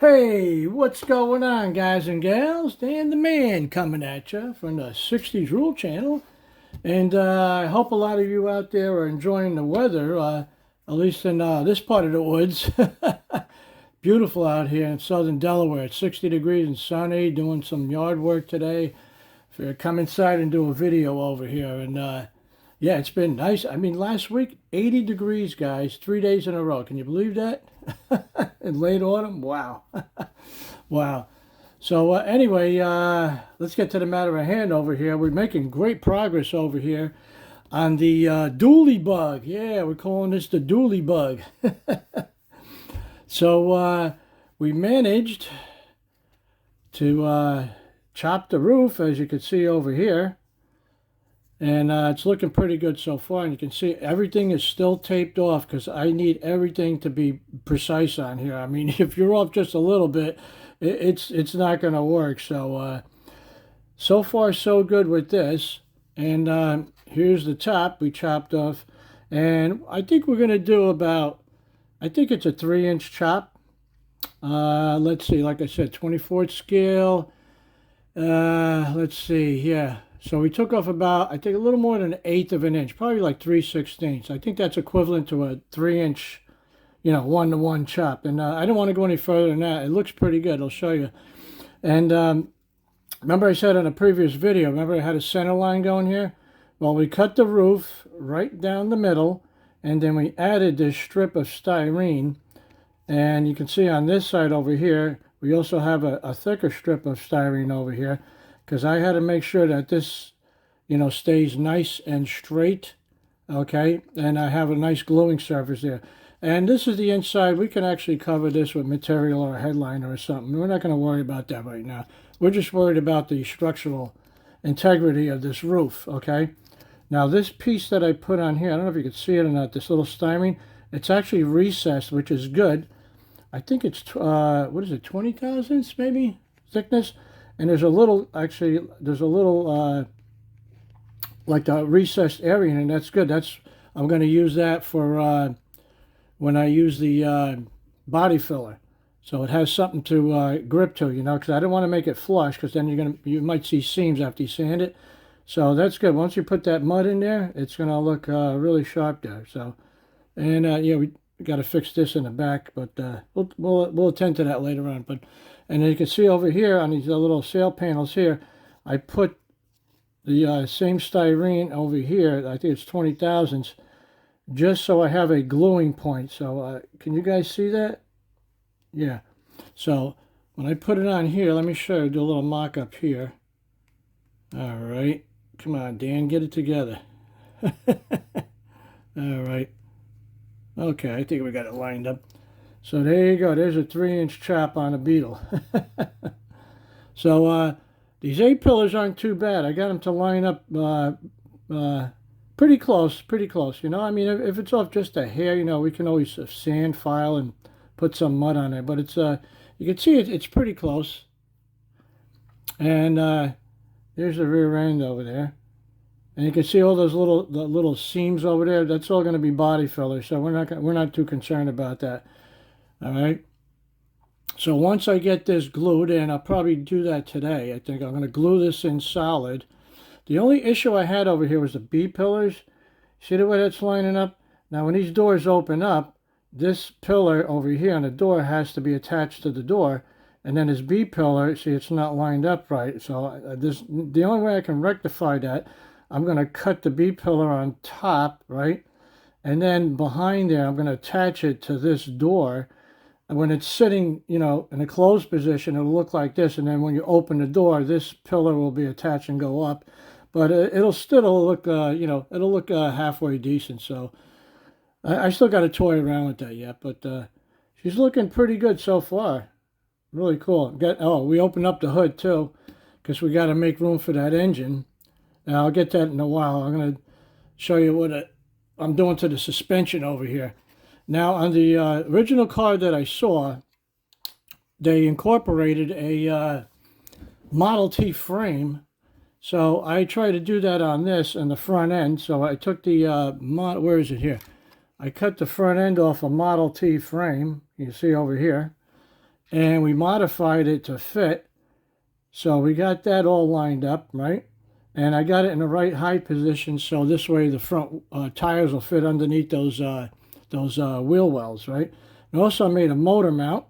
Hey, what's going on, guys and gals? Dan the Man coming at you from the 60s Rule Channel. And I hope a lot of you out there are enjoying the weather, at least in this part of the woods. Beautiful out here in southern Delaware. It's 60 degrees and sunny, doing some yard work today. So come inside and do a video over here. And yeah, it's been nice. I mean, last week, 80 degrees, guys, 3 days in a row. Can you believe that? In late autumn? Wow. Wow. So anyway, let's get to the matter at hand over here. We're making great progress over here on the dually bug. Yeah, we're calling this the dually bug. So we managed to chop the roof, as you can see over here. And it's looking pretty good so far. And you can see everything is still taped off because I need everything to be precise on here. I mean, if you're off just a little bit, it's not going to work. So, so far so good with this. And here's the top we chopped off. And I think we're going to do about, I think it's a 3-inch chop. Let's see, like I said, 24th scale. Let's see, yeah. So we took off about, I think, a little more than 1/8 of an inch, probably like 3/16. I think that's equivalent to a 3-inch, 1-to-1 chop. And I don't want to go any further than that. It looks pretty good. I'll show you. And remember I said in a previous video, remember I had a center line going here? Well, we cut the roof right down the middle, and then we added this strip of styrene. And you can see on this side over here, we also have a thicker strip of styrene over here, because I had to make sure that this, stays nice and straight, okay? And I have a nice gluing surface there. And this is the inside. We can actually cover this with material or a headliner or something. We're not going to worry about that right now. We're just worried about the structural integrity of this roof, okay? Now, this piece that I put on here, I don't know if you can see it or not, this little styrene, it's actually recessed, which is good. I think it's, 20 thousandths maybe, thickness? And there's a little, like a recessed area, and that's good. I'm going to use that for when I use the body filler. So it has something to grip to, because I don't want to make it flush, because then you might see seams after you sand it. So that's good. Once you put that mud in there, it's going to look really sharp there. So, and yeah, we got to fix this in the back, but we'll attend to that later on. And you can see over here on these little sail panels here, I put the same styrene over here. I think it's 20 thousandths, just so I have a gluing point. So can you guys see that? Yeah. So when I put it on here, let me show you, do a little mock-up here. All right. Come on, Dan, get it together. All right. Okay, I think we got it lined up. So there you go. There's a 3-inch chop on a beetle. So these A-pillars aren't too bad. I got them to line up pretty close, I mean, if it's off just a hair, we can always sand file and put some mud on it. But it's, you can see it's pretty close. And there's the rear end over there. And you can see all those little seams over there. That's all going to be body filler, so we're not too concerned about that. All right. So once I get this glued in, I'll probably do that today. I think I'm going to glue this in solid. The only issue I had over here was the B pillars. See the way that's lining up? Now when these doors open up, this pillar over here on the door has to be attached to the door. And then this B pillar, see, it's not lined up right. So the only way I can rectify that, I'm going to cut the B pillar on top, right? And then behind there, I'm going to attach it to this door. And when it's sitting, in a closed position, it'll look like this. And then when you open the door, this pillar will be attached and go up. But it'll still look, it'll look halfway decent. So I still got to toy around with that yet. But she's looking pretty good so far. Really cool. We opened up the hood too, because we got to make room for that engine. Now, I'll get that in a while. I'm going to show you what I'm doing to the suspension over here. Now, on the original car that I saw, they incorporated a Model T frame. So I tried to do that on this in the front end. So I took the, where is it here? I cut the front end off a Model T frame. You see over here. and we modified it to fit. So we got that all lined up, right? And I got it in the right height position, so this way the front tires will fit underneath those wheel wells, right? And also made a motor mount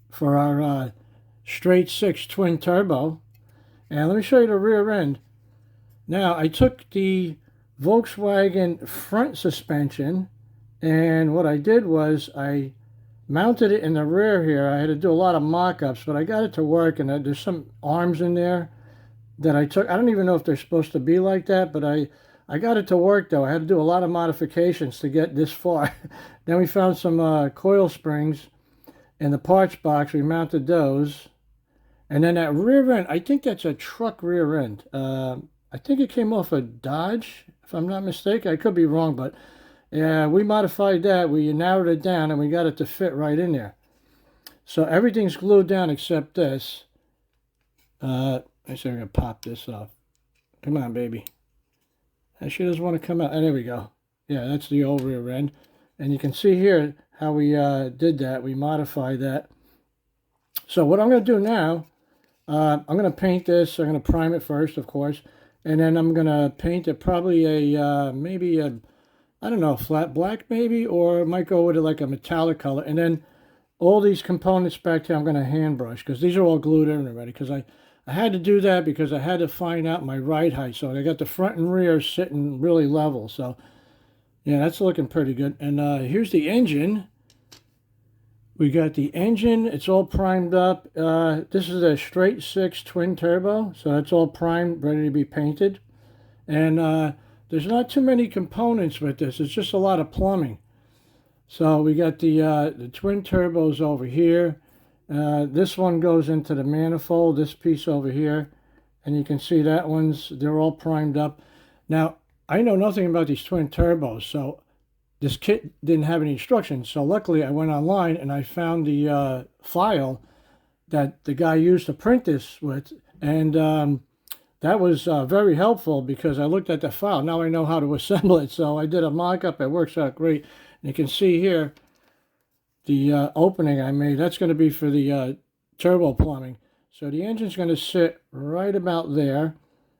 for our straight six twin turbo. And let me show you the rear end. Now I took the Volkswagen front suspension, and what I did was I mounted it in the rear here. I had to do a lot of mock-ups, but I got it to work, and there's some arms in there that I took. I don't even know if they're supposed to be like that, but I got it to work, though. I had to do a lot of modifications to get this far. Then we found some coil springs in the parts box. We mounted those. And then that rear end, I think that's a truck rear end. I think it came off a Dodge, if I'm not mistaken. I could be wrong, but yeah, we modified that. We narrowed it down, and we got it to fit right in there. So everything's glued down except this. I said I'm going to pop this off. Come on, baby. And she doesn't want to come out. And there we go. Yeah, that's the old rear end. And you can see here how we did that. We modified that. So what I'm going to do now, I'm going to paint this. I'm going to prime it first, of course. And then I'm going to paint it probably maybe a, I don't know, flat black maybe, or I might go with it like a metallic color. And then all these components back here I'm going to hand brush, because these are all glued in already, because I had to do that because I had to find out my ride height. So I got the front and rear sitting really level. So yeah, that's looking pretty good. And here's the engine. We got the engine. It's all primed up. This is a straight six twin turbo. So that's all primed, ready to be painted. And there's not too many components with this. It's just a lot of plumbing. So we got the twin turbos over here. This one goes into the manifold, this piece over here. And you can see that they're all primed up. Now, I know nothing about these twin turbos, so this kit didn't have any instructions. So luckily I went online and I found the file that the guy used to print this with. And that was very helpful, because I looked at the file. Now I know how to assemble it. So I did a mock-up. It works out great. And you can see here the opening I made. That's going to be for the turbo plumbing. So the engine's going to sit right about there.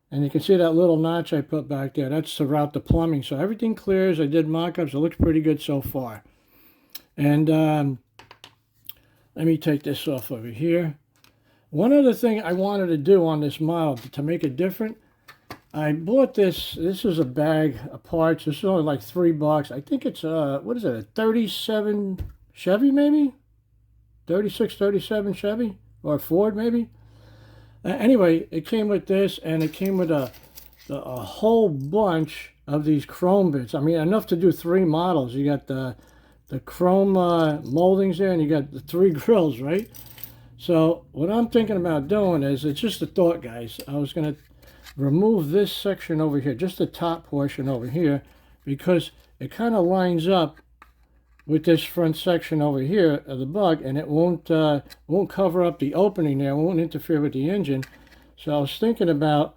And you can see that little notch I put back there. That's to route the plumbing. So everything clears. I did mock-ups. It looks pretty good so far. And let me take this off over here. One other thing I wanted to do on this model to make it different, I bought this. This is a bag of parts. This is only like $3. I think it's what is it, a 37 Chevy maybe? 36, 37 Chevy? Or Ford maybe? Anyway, it came with this, and it came with a whole bunch of these chrome bits. I mean, enough to do 3 models. You got the chrome moldings there, and you got the 3 grills, right? So what I'm thinking about doing is, it's just a thought, guys. I was going to remove this section over here, just the top portion over here, because it kind of lines up with this front section over here of the bug, and it won't cover up the opening there. It won't interfere with the engine. So I was thinking about,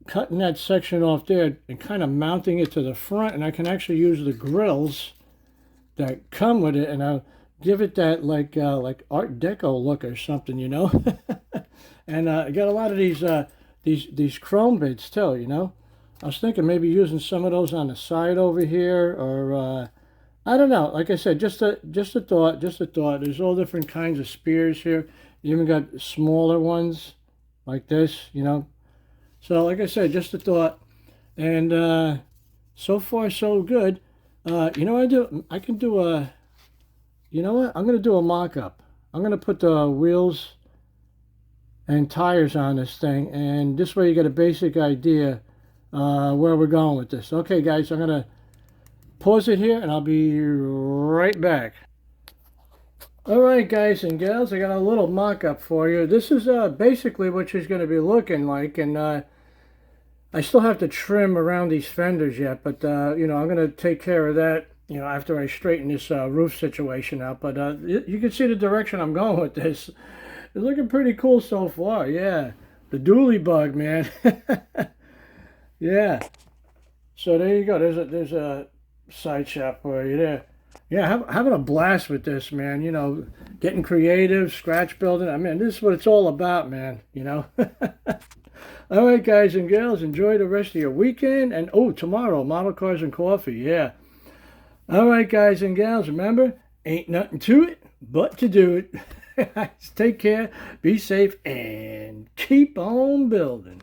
cutting that section off there and kind of mounting it to the front, and I can actually use the grills that come with it, and I'll give it that like Art Deco look or something, And I got a lot of these chrome bits too, I was thinking maybe using some of those on the side over here, or I don't know. Like I said, just a thought, There's all different kinds of spears here. You even got smaller ones like this, So like I said, just a thought. And so far so good. You know what I do? I can do a, you know what? I'm going to do a mock-up. I'm going to put the wheels and tires on this thing, and this way you get a basic idea where we're going with this. Okay, guys, I'm going to pause it here, and I'll be right back. All right, guys and gals, I got a little mock-up for you. This is basically what she's going to be looking like, and I still have to trim around these fenders yet, but I'm going to take care of that, after I straighten this roof situation out. But you can see the direction I'm going with this. It's looking pretty cool so far, yeah. The dually bug, man. Yeah. So there you go. There's a side shot for you there. Yeah, having a blast with this, man. Getting creative, scratch building. I mean, this is what it's all about, man. All right, guys and gals, enjoy the rest of your weekend. And oh, tomorrow, model cars and coffee. Yeah. All right, guys and gals, remember, ain't nothing to it but to do it. Take care, be safe, and keep on building.